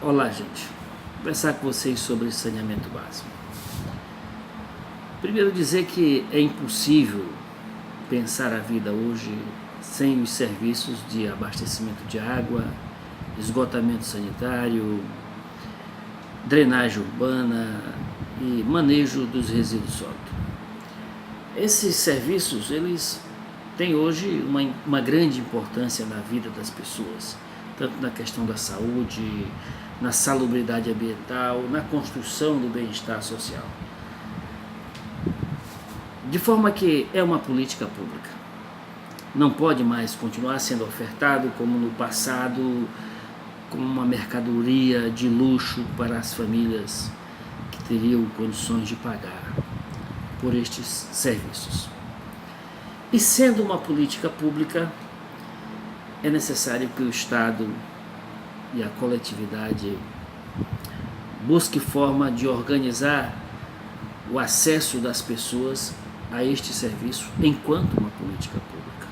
Olá, gente. Vou conversar com vocês sobre saneamento básico. Primeiro, dizer que é impossível pensar a vida hoje sem os serviços de abastecimento de água, esgotamento sanitário, drenagem urbana e manejo dos resíduos sólidos. Esses serviços, eles têm hoje uma grande importância na vida das pessoas, tanto na questão da saúde, na salubridade ambiental, na construção do bem-estar social. De forma que é uma política pública. Não pode mais continuar sendo ofertado como no passado, como uma mercadoria de luxo para as famílias que teriam condições de pagar por estes serviços. E sendo uma política pública, é necessário que o Estado e a coletividade busquem forma de organizar o acesso das pessoas a este serviço enquanto uma política pública.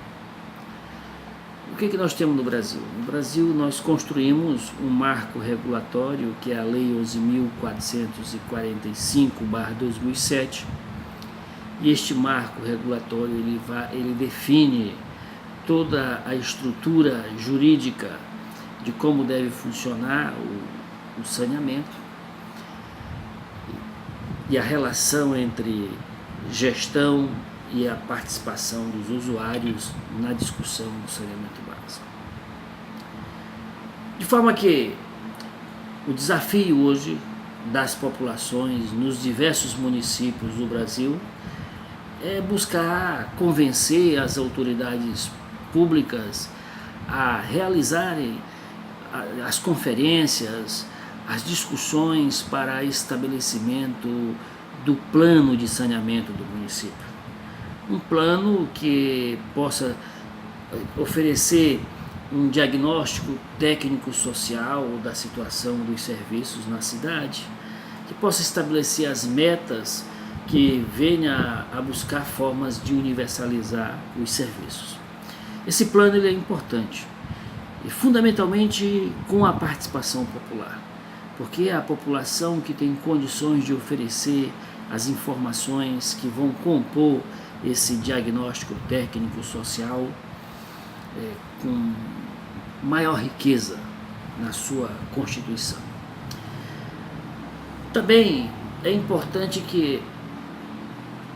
O que nós temos no Brasil? No Brasil nós construímos um marco regulatório que é a Lei 11.445/2007, e este marco regulatório ele define toda a estrutura jurídica de como deve funcionar o saneamento e a relação entre gestão e a participação dos usuários na discussão do saneamento básico. De forma que o desafio hoje das populações nos diversos municípios do Brasil é buscar convencer as autoridades públicas a realizarem as conferências, as discussões para estabelecimento do plano de saneamento do município. Um plano que possa oferecer um diagnóstico técnico-social da situação dos serviços na cidade, que possa estabelecer as metas, que venha a buscar formas de universalizar os serviços. Esse plano ele é importante, e fundamentalmente com a participação popular, porque é a população que tem condições de oferecer as informações que vão compor esse diagnóstico técnico-social com maior riqueza na sua constituição. Também é importante que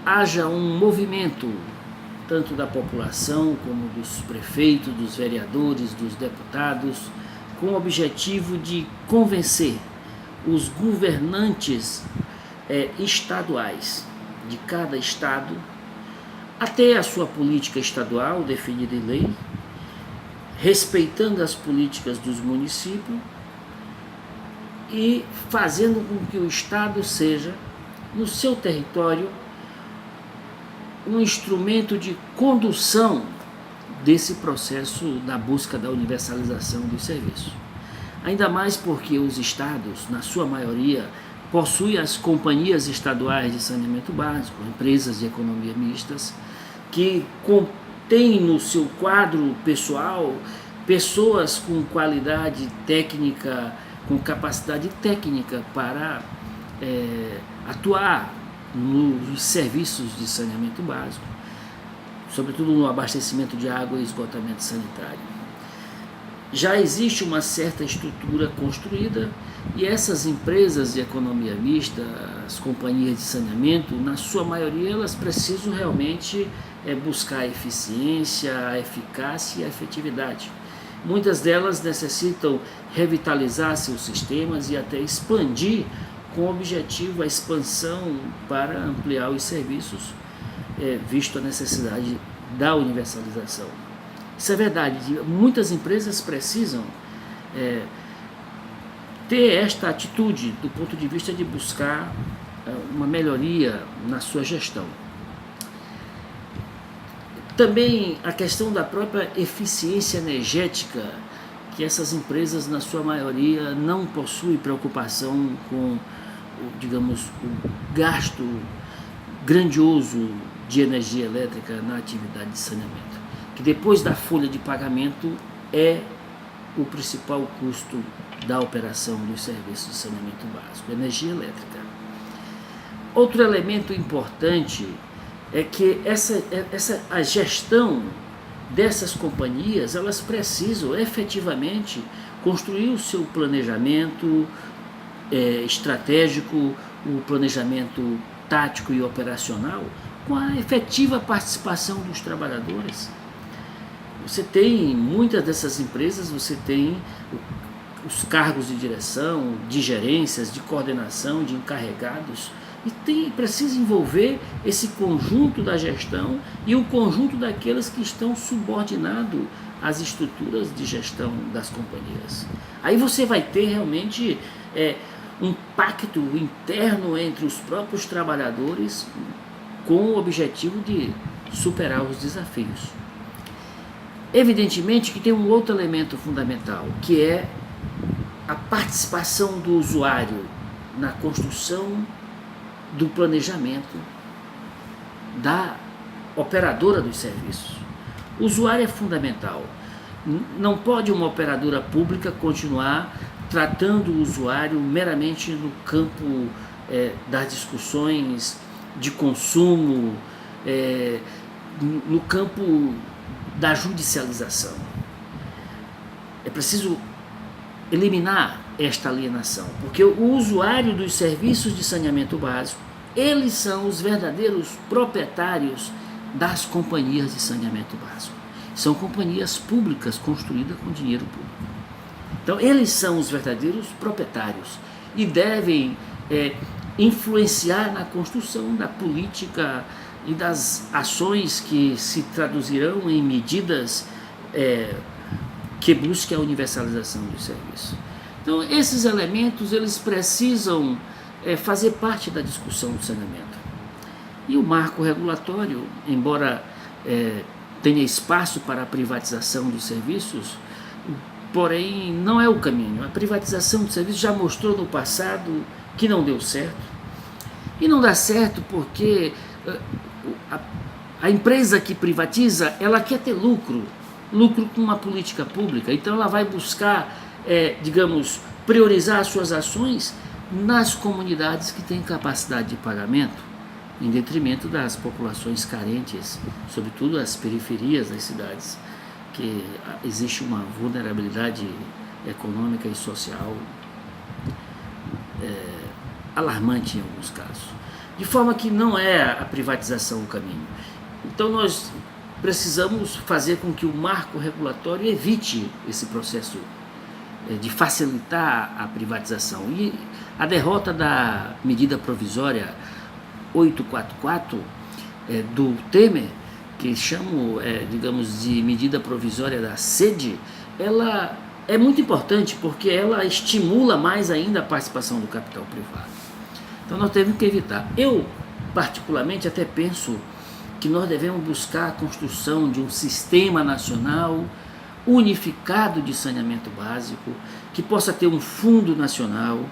haja um movimento tanto da população como dos prefeitos, dos vereadores, dos deputados, com o objetivo de convencer os governantes estaduais de cada estado a ter a sua política estadual definida em lei, respeitando as políticas dos municípios e fazendo com que o estado seja, no seu território, um instrumento de condução desse processo da busca da universalização dos serviços. Ainda mais porque os estados, na sua maioria, possuem as companhias estaduais de saneamento básico, empresas de economia mistas, que contêm no seu quadro pessoal pessoas com qualidade técnica, com capacidade técnica para atuar nos serviços de saneamento básico, sobretudo no abastecimento de água e esgotamento sanitário. Já existe uma certa estrutura construída e essas empresas de economia mista, as companhias de saneamento, na sua maioria, elas precisam realmente buscar a eficiência, a eficácia e a efetividade. Muitas delas necessitam revitalizar seus sistemas e até expandir com o objetivo a expansão para ampliar os serviços, visto a necessidade da universalização. Isso é verdade, muitas empresas precisam ter esta atitude do ponto de vista de buscar uma melhoria na sua gestão. Também a questão da própria eficiência energética, que essas empresas, na sua maioria, não possuem preocupação com, digamos, o gasto grandioso de energia elétrica na atividade de saneamento, que depois da folha de pagamento é o principal custo da operação dos serviços de saneamento básico, energia elétrica. Outro elemento importante é que a gestão dessas companhias, elas precisam efetivamente construir o seu planejamento estratégico, o planejamento tático e operacional, com a efetiva participação dos trabalhadores. Você tem, muitas dessas empresas, você tem os cargos de direção, de gerências, de coordenação, de encarregados, e precisa envolver esse conjunto da gestão e o conjunto daqueles que estão subordinados às estruturas de gestão das companhias. Aí você vai ter realmente um pacto interno entre os próprios trabalhadores com o objetivo de superar os desafios. Evidentemente que tem um outro elemento fundamental, que é a participação do usuário na construção do planejamento da operadora dos serviços. O usuário é fundamental. Não pode uma operadora pública continuar tratando o usuário meramente no campo das discussões de consumo, no campo da judicialização. É preciso eliminar esta alienação, porque o usuário dos serviços de saneamento básico, eles são os verdadeiros proprietários das companhias de saneamento básico. São companhias públicas construídas com dinheiro público. Então, eles são os verdadeiros proprietários e devem influenciar na construção da política e das ações que se traduzirão em medidas que busquem a universalização do serviço. Então, esses elementos, eles precisam fazer parte da discussão do saneamento. E o marco regulatório, embora tenha espaço para a privatização dos serviços, porém não é o caminho. A privatização dos serviços já mostrou no passado que não deu certo. E não dá certo porque a empresa que privatiza, ela quer ter lucro com uma política pública. Então ela vai buscar, digamos, priorizar as suas ações nas comunidades que têm capacidade de pagamento, em detrimento das populações carentes, sobretudo as periferias das cidades, que existe uma vulnerabilidade econômica e social alarmante em alguns casos. De forma que não é a privatização o caminho. Então nós precisamos fazer com que o marco regulatório evite esse processo de facilitar a privatização. E a derrota da medida provisória 844 do Temer, que chamo, digamos, de medida provisória da sede, ela é muito importante porque ela estimula mais ainda a participação do capital privado. Então nós temos que evitar. Eu, particularmente, até penso que nós devemos buscar a construção de um sistema nacional unificado de saneamento básico, que possa ter um fundo nacional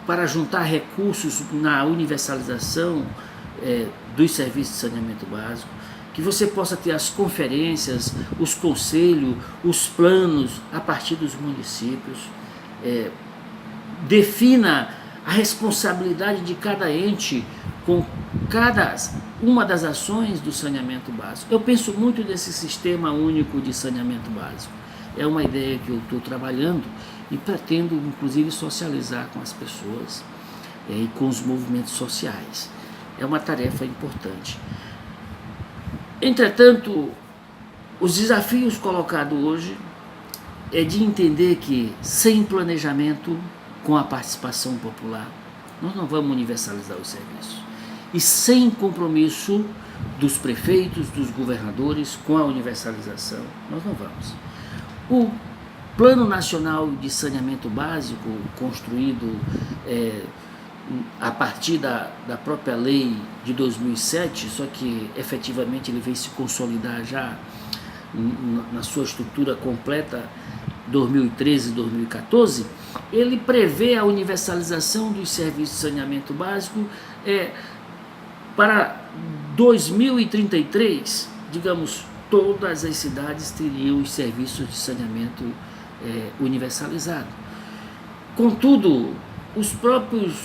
para juntar recursos na universalização dos serviços de saneamento básico, que você possa ter as conferências, os conselhos, os planos a partir dos municípios, defina a responsabilidade de cada ente com cada uma das ações do saneamento básico. Eu penso muito nesse sistema único de saneamento básico. É uma ideia que eu estou trabalhando e pretendo, inclusive, socializar com as pessoas e com os movimentos sociais. É uma tarefa importante. Entretanto, os desafios colocados hoje é de entender que, sem planejamento, com a participação popular, nós não vamos universalizar os serviços. E sem compromisso dos prefeitos, dos governadores com a universalização, nós não vamos. O Plano Nacional de Saneamento Básico, construído a partir da própria lei de 2007, só que efetivamente ele veio se consolidar já na sua estrutura completa 2013 e 2014, ele prevê a universalização dos serviços de saneamento básico para 2033, digamos, todas as cidades teriam os serviços de saneamento universalizado. Contudo, os próprios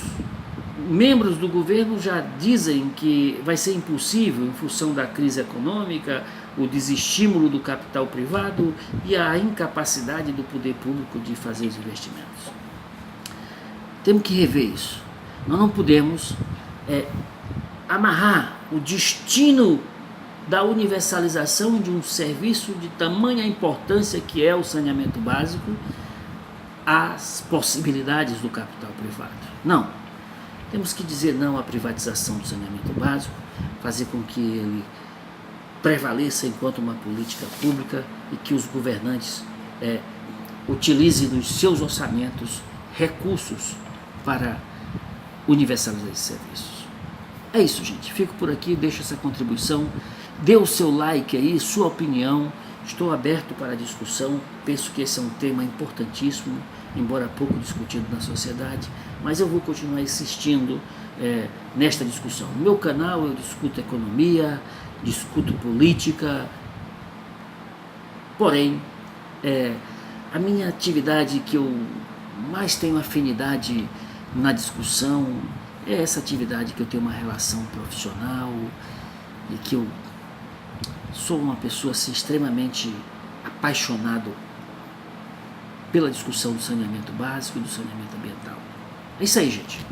membros do governo já dizem que vai ser impossível em função da crise econômica, o desestímulo do capital privado e a incapacidade do poder público de fazer os investimentos. Temos que rever isso. Nós não podemos amarrar o destino da universalização de um serviço de tamanha importância que é o saneamento básico às possibilidades do capital privado. Não. Temos que dizer não à privatização do saneamento básico, fazer com que ele prevaleça enquanto uma política pública e que os governantes utilizem nos seus orçamentos recursos para universalizar esses serviços. É isso, gente. Fico por aqui, deixo essa contribuição. Dê o seu like aí, sua opinião. Estou aberto para a discussão. Penso que esse é um tema importantíssimo, embora pouco discutido na sociedade, mas eu vou continuar insistindo nesta discussão. No meu canal eu discuto economia, discuto política, porém, a minha atividade que eu mais tenho afinidade na discussão é essa atividade que eu tenho uma relação profissional e que eu sou uma pessoa assim, extremamente apaixonado pela discussão do saneamento básico e do saneamento ambiental. É isso aí, gente.